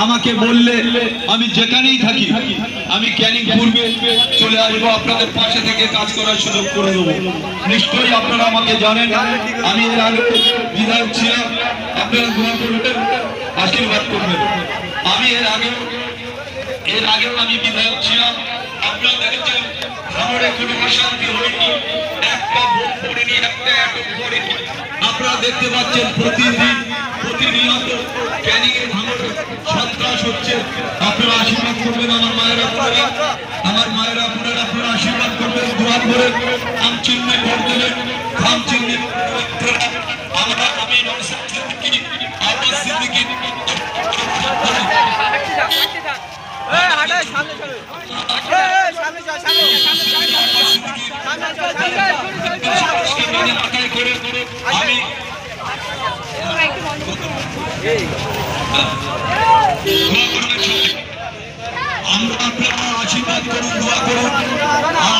আমাকে বললে আমি যেখানেই থাকি আমি ক্যানিং পূর্বে চলে আসবো, আপনাদের পাশে থেকে কাজ করার সুযোগ করে দেবো। নিশ্চয়ই আপনারা আমাকে জানেন, আমি এর আগে বিধায়ক ছিলাম, আপনারা দোয়া করবেন, আশীর্বাদ করবেন। আমি এর আগেও আমি বিধায়ক ছিলাম, আপনারা দেখেছেন ভাঙড়ে কোনো অশান্তি হয়নি, একটা বোম পড়েনি, একটা অ্যাটম পড়েনি। আপনারা দেখতে পাচ্ছেন প্রতিনিয়ত ক্যানিং এ ভাঙড়ে সন্ত্রাস হচ্ছে। আপনারা আশীর্বাদ করবেন আমার মায়েরা বোনেরা, আপনারা আশীর্বাদ করবেন, দোয়া করে খাম চিহ্নে ভোট দেবেন। খাম চিহ্নে আমি নওশাদ সিদ্দিকী, আব্বাস সিদ্দিকী আশীর্বাদ করুন, দোয়া করুন,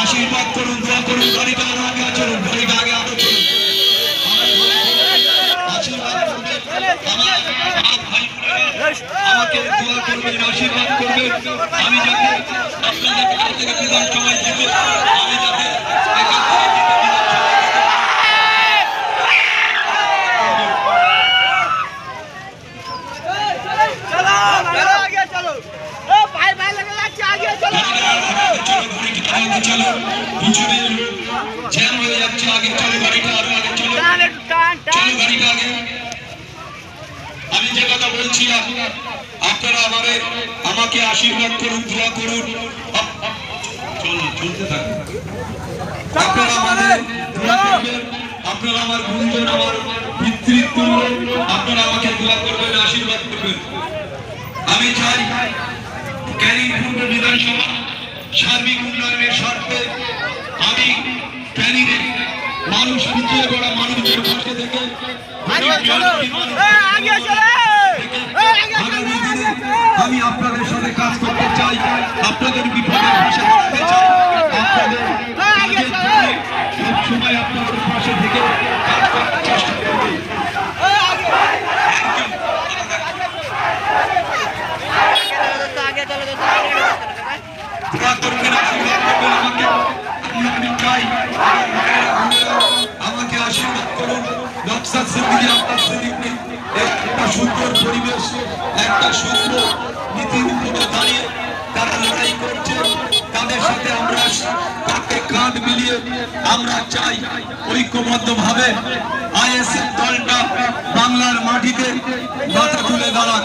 আশীর্বাদ করুন, দোয়া করুন। গাড়িটা আগে চলুন, গাড়িটা আগে আরো চলুন। আশীর্বাদ করবেন, আমাকে দোয়া করবেন, আশীর্বাদ করবেন। আমি যাতে আপনাদের কাছ থেকে বিধানসভায় জিতে, আমি যাতে আমি যে কথা বলছিলাম, আপনারা আমাকে আশীর্বাদ করুন, দোয়া করুন, চলতে থাকুন। আপনারা আমার গুরুজন, আমার পিতৃত্ব, আপনারা আমাকে দোয়া করবেন, আশীর্বাদ করবেন। আমি চাই ক্যানিং পূর্ব বিধানসভা সার্বিক উন্নয়নের স্বার্থে আমি ক্যানিং এর মানুষ, পিছিয়ে পড়া মানুষদের পাশে থেকে আমি আপনাদের সাথে কাজ করতে চাই, আপনাদের বিপদের পাশে থাকতে চাই, আপনাদের সবসময় আপনাদের পাশে থেকে কাজ করার চেষ্টা করব। আমাকে আশীর্বাদ করুন, নওশাদ সিদ্দিকী, আব্বাস সিদ্দিকী একটা সুন্দর পরিবেশ, একটা সুন্দর নীতির উপরে দাঁড়িয়ে তারা লড়াই করছে, তাদের সাথে আমরা কাঁধে কাঁধ মিলিয়ে আমরা চাই ঐক্যবদ্ধ ভাবে আইএসএফ দলটা বাংলার মাটিতে মাথা তুলে দাঁড়াক।